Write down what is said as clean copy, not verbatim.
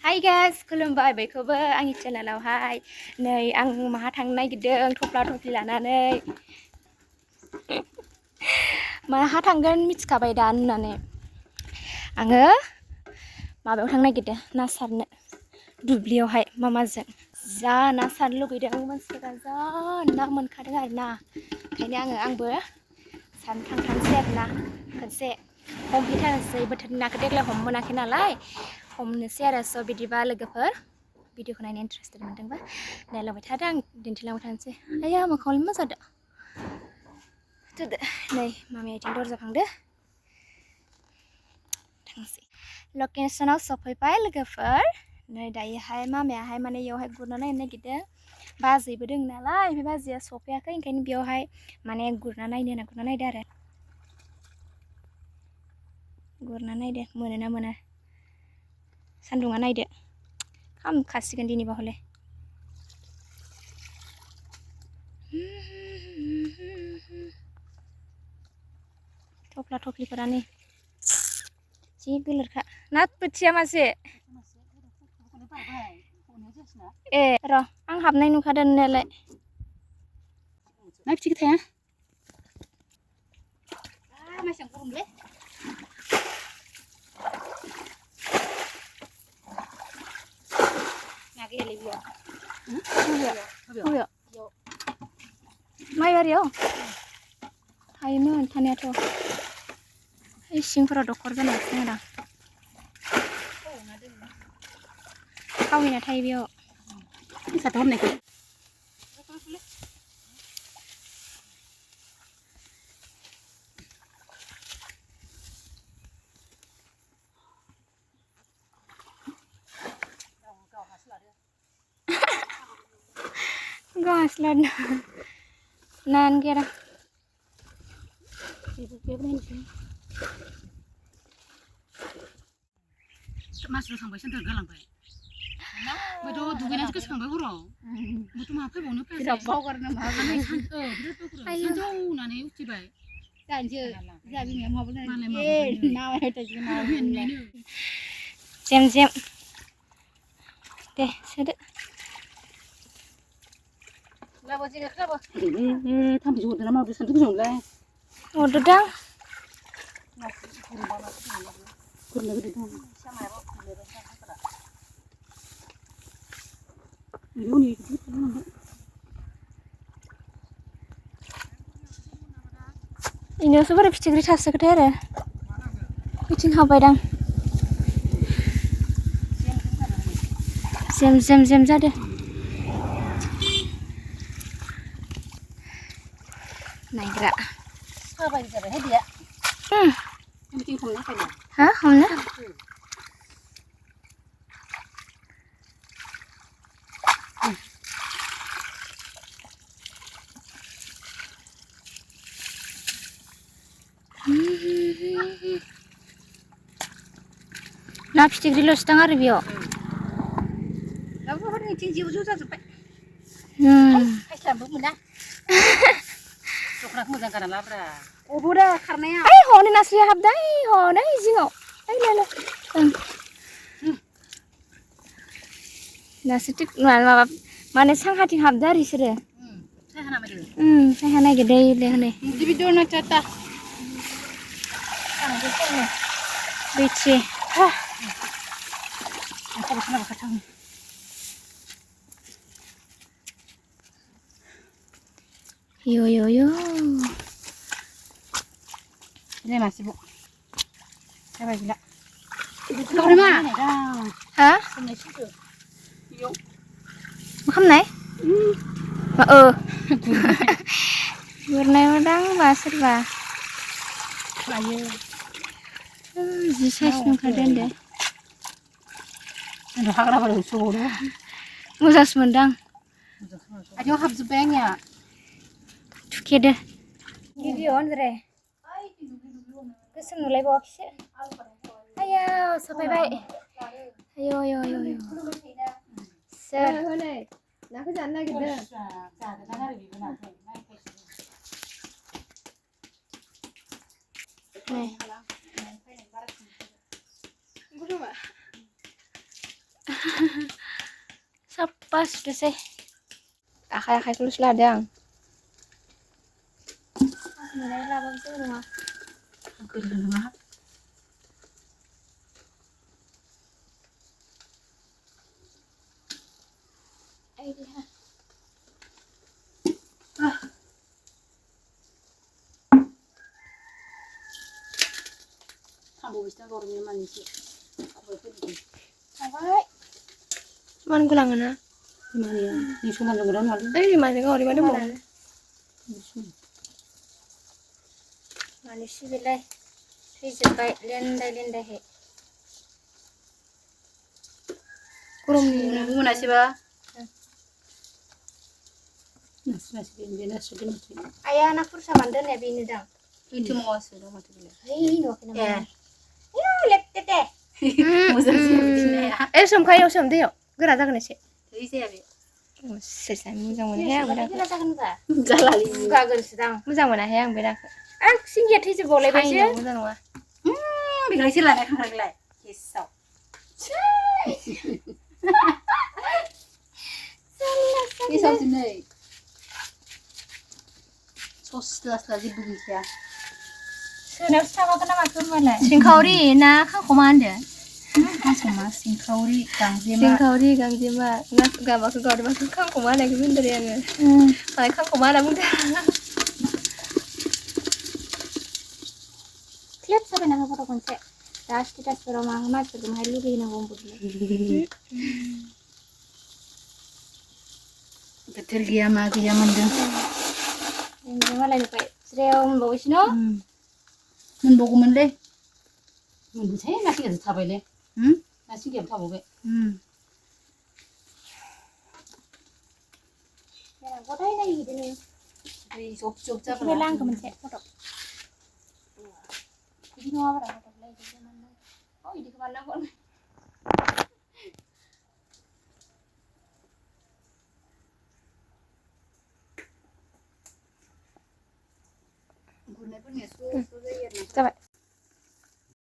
Hai guys, खुलुमबाय बयखौबो आंनि चेनेलावहाय नै आं माहा थांनो नागिरदों थफ्ला थफ्लि लानानै माहा थांगोन मिथिखाबाय दा होननानै आङो माबायाव थांनो नागिरदों ना सारनो दुब्लियावहाय मामाजों जा ना सारनो लुगैदों मानसिफोरा जा ना मोनखादों आरो ना ओंखायनो आंबो सारनो थांथारनोसै आरो ना खनसे हमहैथारनोसै बोथोरनि नाखौ देग्लाय हमनो मोनाखै नालाय हमनोसै आरो स' बिदिबा लोगोफोर भिडिअखौ नायनो इन्टारेस्टेड मोनदोंबा नायलांबाय थादो आं दिन्थिलांबाय थानोसै आया मोखाङावलाय मा जादों थुदो नै मामाया आथिं दरजा फांदो थांसै लकेसनाव सफैबाय लोगोफोर नै दायोहाय मामायाहाय माने इयावहाय गुरना नायनो नागिरदों बाजैबो दं नालाय बे बाजैया सफैयाखै ओंखायनो बेयावहाय माने गुरना नायनो होनना गुरना नायदो आरो गुरना नायदो मोनो ना मोना सान्दुङा नायदो खामखासिगोन दिनैबा हले थफ्ला थफ्लिफोरा नै जि गोलोरखा ना बोथिया मासे ए र' आं हाबनाय नुखादों नुनायालाय ना फिथिख्रि थाया मासेबां गरमलै ना गैयालै बेयाव माइबारियाव थायोमोन थानायाथ' ओइ सिंफोराव दखर जानायसो मोजां खावैना थायो बेयाव साथा हमनायखौ गास लादना नान गेरा मासुरा थांबाय सेन्टार गालांबाय बैथ' दुगैनासो गोसोखांबाय हराव बैथ' माहा फैबावनो फैयासै बावगारनो मा सानजौनानै उथिबाय जानोसो जोंहा बिमाया माबानानै जेम जेम दे सोदो लाबो जेरै खाबो थाम्फैसो हरदों ना माबोरै सानदुं गोसायावलाय हरदोदां इनियावसो बोरै फिथिख्रि थासोखोथाय आरो बिथिं हाबबायदां जेम जेम जेम जादो नायग्रा साबाय जाबायहाय बिया बिथिं हमनो फैनो हा हमनो ना फिथिख्रिल'सो दां आरो बेयाव दाबोनिथिं जेबो ज' जाजोब्बाय फायस्लाबो मोना दख'नाखौ मोजां गानना लाब्रा अबोरा खारनाया ओइ हनै नास्रिया हाबदाय हनै जिङाव ओइ लाय नास्रि माबा माने सांहाथिं हाबदो आरो इसोरो सायहा नागिरदो इले हनै दिबिदना Tata बेथि yo yo yo ini masih bu coba gila kau mana hah makan naik warna udang basir bah ayo jisai nungkaden deh ada hagra baru suruh mudah semendang ayo habisnya Kede video andre गोसोम नुलायबावाखैसो आया सफैबाय आयो आयो आयो सोर हनै नाखौ जानो नागिरदों साफा सुदोसै आखाइखौल'सो लादों आं नुनाय लाबाबो जेबो नङा गोरलै नङा आइडिया थांबावबायसो गरमनि मानसि थाबाय मान गुलाङोना मानिया नि समान जों गोदान मादों ओइ माजों गावरि मा दंबावो मानोसि बेलाय थैजोब्बाय लेन्दाय लेन्दायहै गरमनि नोंबो मोनासैबा आया ना खुरसा मानो दोननाया बेनो दां इथु मावासो दं माथो बेलाय है नुवाखै नामा ए लेकटेटे मोजां जाया बिदिनो ए सोमखायाव सोम दैयाव गोरा जागोन एसे है जाया बे सोर मोजां मोनहाय आं बे गोरा जागोन होनबा जालालि बुगागोनसो दां मोजां मोनाहाय आं बे दाखौ आं सिंगिया थैजोबबावलायबायसो मोजां नङा बेखौलाय सोर लानाय खांख्रायलाय गेसाव गेसावसो नै सस्लास्ला जेबो गैखाया सोनायावसो थाबागोन ना माखो होनबालाय सिंखावरि ना खांखमा होनदो खांखमा सिंखावरि गांजेमा सिंखावरि गांजेमा गामाखौ गावरिमाखौ खांखमा होननायखौ बुंदों आङो मालाय खांखमा होनना बुंदों क्लिप जाबायना फट' खनसे दा स्टेटासफोराव मा मानसिफोरखौ माहाय लुगैनांगौ होनबोदों बोथोर गैया मा गैया मोनदों मालायनिफ्राय ज्रेव मोनबावैसो न' मोनबावगौमोनलै मोनबोसै ना सिंगियासो थाबायलै ना सिंगियाबो थाबावबाय गथाय नायो बिदिनो दै जब जब बिदिनो जाबाय लांगौ मोनसे फट' बिदि नङाब्रा फट'लाय बिदिखौ माननांगौ बिदिखौ माननांगौ गुरनायफोरनिया स्र' स्र' जायो आरोना जाबाय